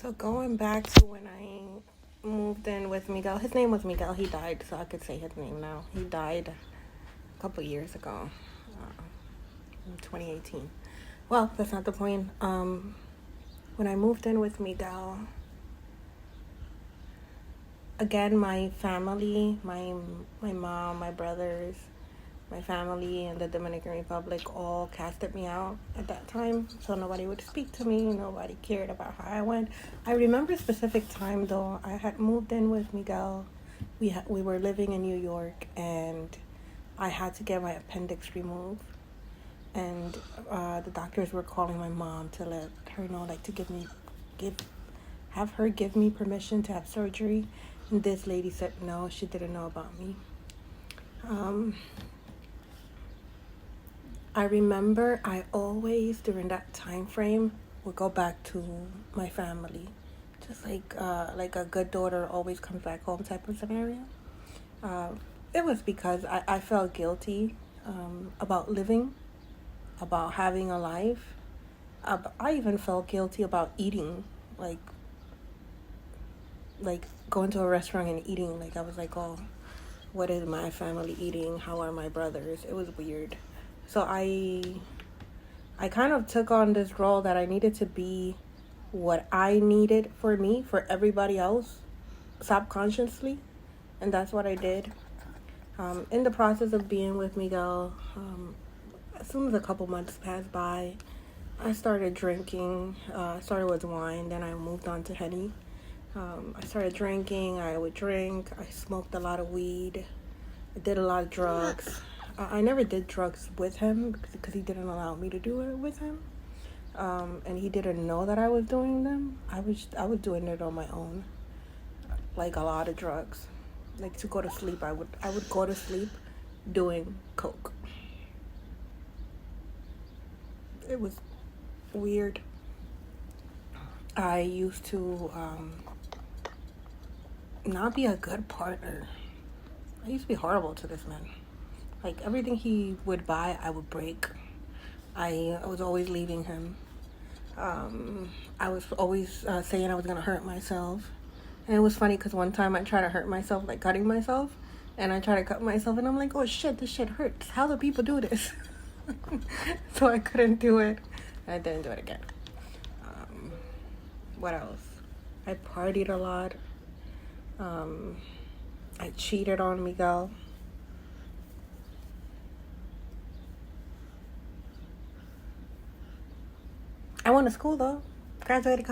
So going back to when I moved in with Miguel, his name was Miguel. He died, so I could say his name now. He died a couple years ago, in 2018. Well, that's not the point. When I moved in with Miguel, again, my family, my mom, my brothers, my family in the Dominican Republic all casted me out at that time, so nobody would speak to me. Nobody cared about how I went. I remember a specific time though. I had moved in with Miguel. We were living in New York, and I had to get my appendix removed. And the doctors were calling my mom to let her know, like, to have her give me permission to have surgery. And this lady said no, she didn't know about me. I remember I always, during that time frame, would go back to my family. Just like a good daughter always comes back home type of scenario. It was because I felt guilty about living, about having a life. I even felt guilty about eating, like going to a restaurant and eating. Like, I was like, oh, what is my family eating? How are my brothers? It was weird. So I kind of took on this role that I needed to be what I needed for me, for everybody else, subconsciously. And that's what I did. In the process of being with Miguel, as soon as a couple months passed by, I started drinking. I started with wine, then I moved on to Henny. I started drinking. I would drink. I smoked a lot of weed. I did a lot of drugs. I never did drugs with him because he didn't allow me to do it with him. And he didn't know that I was doing them. I was doing it on my own, like a lot of drugs. Like, to go to sleep, I would go to sleep doing coke. It was weird. I used to not be a good partner. I used to be horrible to this man. Like, everything he would buy, I would break. I was always leaving him. I was always saying I was going to hurt myself. And it was funny because one time I tried to hurt myself, like cutting myself. And I tried to cut myself, and I'm like, oh shit, this shit hurts. How do people do this? So I couldn't do it. I didn't do it again. What else? I partied a lot. I cheated on Miguel. I went to school though. Graduated